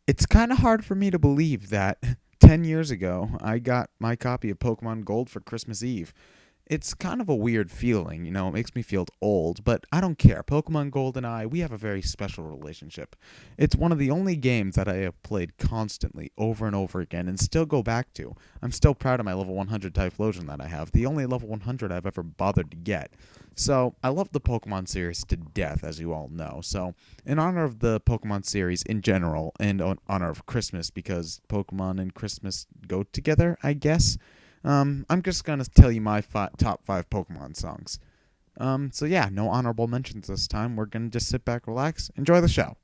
It's kind of hard for me to believe that 10 years ago I got my copy of Pokemon Gold for Christmas Eve. It's kind of a weird feeling, it makes me feel old, but I don't care. Pokemon Gold and we have a very special relationship. It's one of the only games that I have played constantly over and over again and still go back to. I'm still proud of my level 100 Typhlosion that I have, the only level 100 I've ever bothered to get. So, I love the Pokemon series to death, as you all know. So, in honor of the Pokemon series in general, and in honor of Christmas, because Pokemon and Christmas go together, I guess, I'm just going to tell you my top 5 Pokemon songs. So yeah, no honorable mentions this time. We're going to just sit back, relax, enjoy the show.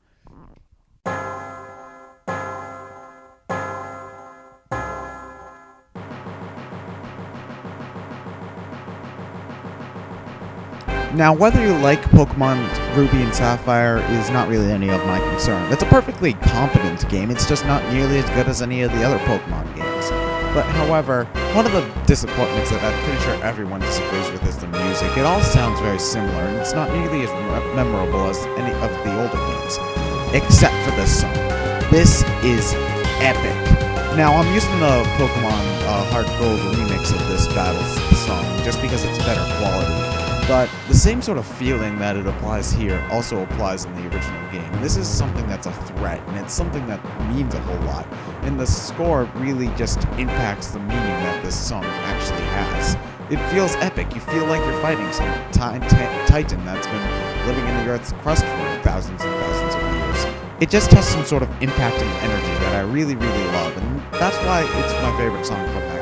Now, whether you like Pokemon Ruby and Sapphire is not really any of my concern. It's a perfectly competent game, it's just not nearly as good as any of the other Pokemon games. But however, one of the disappointments that I'm pretty sure everyone disagrees with is the music. It all sounds very similar, and it's not nearly as memorable as any of the older games. Except for this song. This is epic. Now, I'm using the Pokemon Heart Gold remix of this battle song just because it's better quality. But the same sort of feeling that it applies here also applies in the original game. This is something that's a threat, and it's something that means a whole lot. And the score really just impacts the meaning that this song actually has. It feels epic. You feel like you're fighting some titan that's been living in the Earth's crust for thousands and thousands of years. It just has some sort of impacting energy that I really, really love, and that's why it's my favorite song from that game.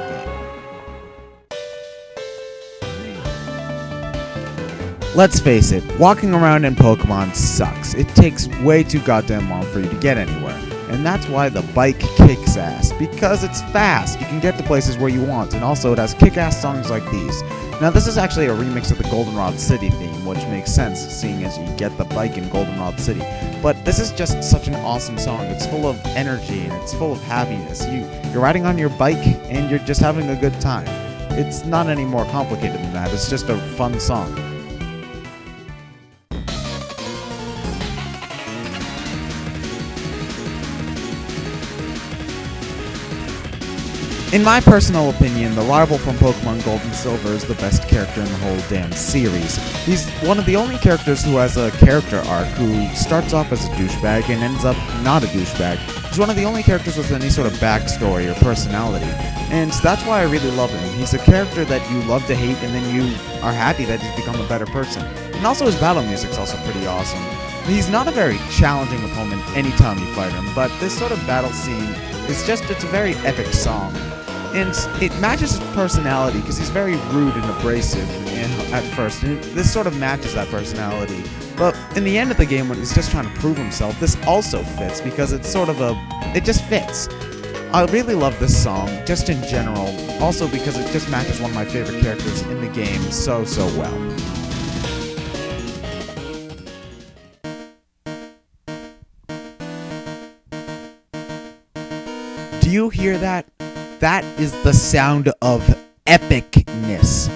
Let's face it, walking around in Pokemon sucks. It takes way too goddamn long for you to get anywhere. And that's why the bike kicks ass, because it's fast. You can get to places where you want, and also it has kick-ass songs like these. Now this is actually a remix of the Goldenrod City theme, which makes sense, seeing as you get the bike in Goldenrod City. But this is just such an awesome song. It's full of energy, and it's full of happiness. You're riding on your bike, and you're just having a good time. It's not any more complicated than that. It's just a fun song. In my personal opinion, the rival from Pokemon Gold and Silver is the best character in the whole damn series. He's one of the only characters who has a character arc, who starts off as a douchebag and ends up not a douchebag. He's one of the only characters with any sort of backstory or personality, and that's why I really love him. He's a character that you love to hate, and then you are happy that he's become a better person. And also his battle music's also pretty awesome. He's not a very challenging opponent anytime you fight him, but this sort of battle scene is it's a very epic song. And it matches his personality because he's very rude and abrasive at first, and this sort of matches that personality. But in the end of the game, when he's just trying to prove himself, this also fits because it's it just fits. I really love this song, just in general, also because it just matches one of my favorite characters in the game so well. Do you hear that? That is the sound of epicness.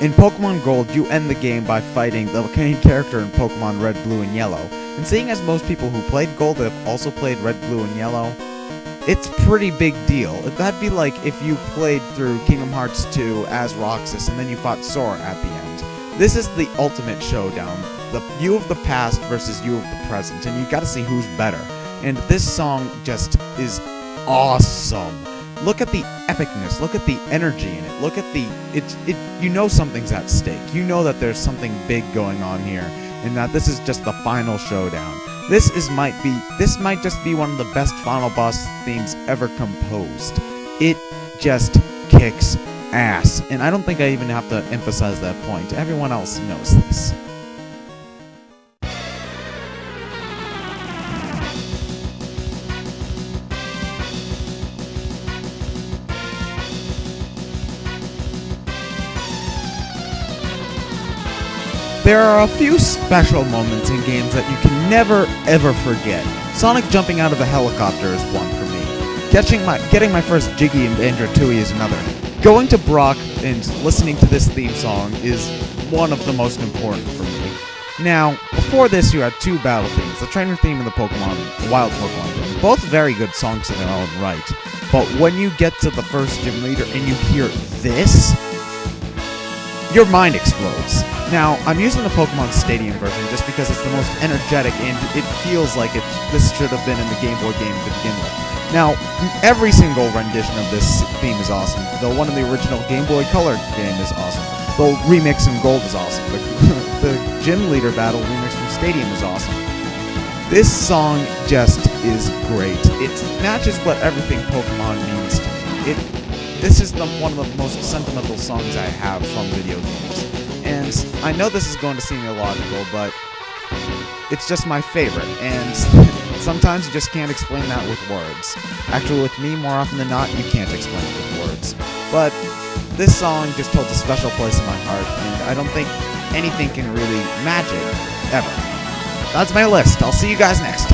In Pokemon Gold, you end the game by fighting the main character in Pokemon Red, Blue, and Yellow. And seeing as most people who played Gold have also played Red, Blue, and Yellow, it's a pretty big deal. That'd be like if you played through Kingdom Hearts 2 as Roxas and then you fought Sora at the end. This is the ultimate showdown. You of the past versus you of the present, and you gotta see who's better. And this song just is awesome. Look at the epicness, look at the energy in it, look at you know something's at stake. You know that there's something big going on here, and that this is just the final showdown. This might just be one of the best final boss themes ever composed. It just kicks ass, and I don't think I even have to emphasize that point. Everyone else knows this. There are a few special moments in games that you can never ever forget. Sonic jumping out of a helicopter is one for me. Getting my first Jiggy and Andratui is another. Going to Brock and listening to this theme song is one of the most important for me. Now, before this you had two battle themes, the trainer theme and the Wild Pokemon theme. both very good songs in their own right. But when you get to the first gym leader and you hear this, your mind explodes. Now, I'm using the Pokemon Stadium version just because it's the most energetic and it feels like this should have been in the Game Boy game to begin with. Now, every single rendition of this theme is awesome. The one in the original Game Boy Color game is awesome. The remix in Gold is awesome. The gym leader battle remix from Stadium is awesome. This song just is great. It matches what everything Pokemon means to me. This is one of the most sentimental songs I have from video games. And I know this is going to seem illogical, but it's just my favorite. And sometimes you just can't explain that with words. Actually, with me, more often than not, you can't explain it with words. But this song just holds a special place in my heart, and I don't think anything can really match it, ever. That's my list. I'll see you guys next time.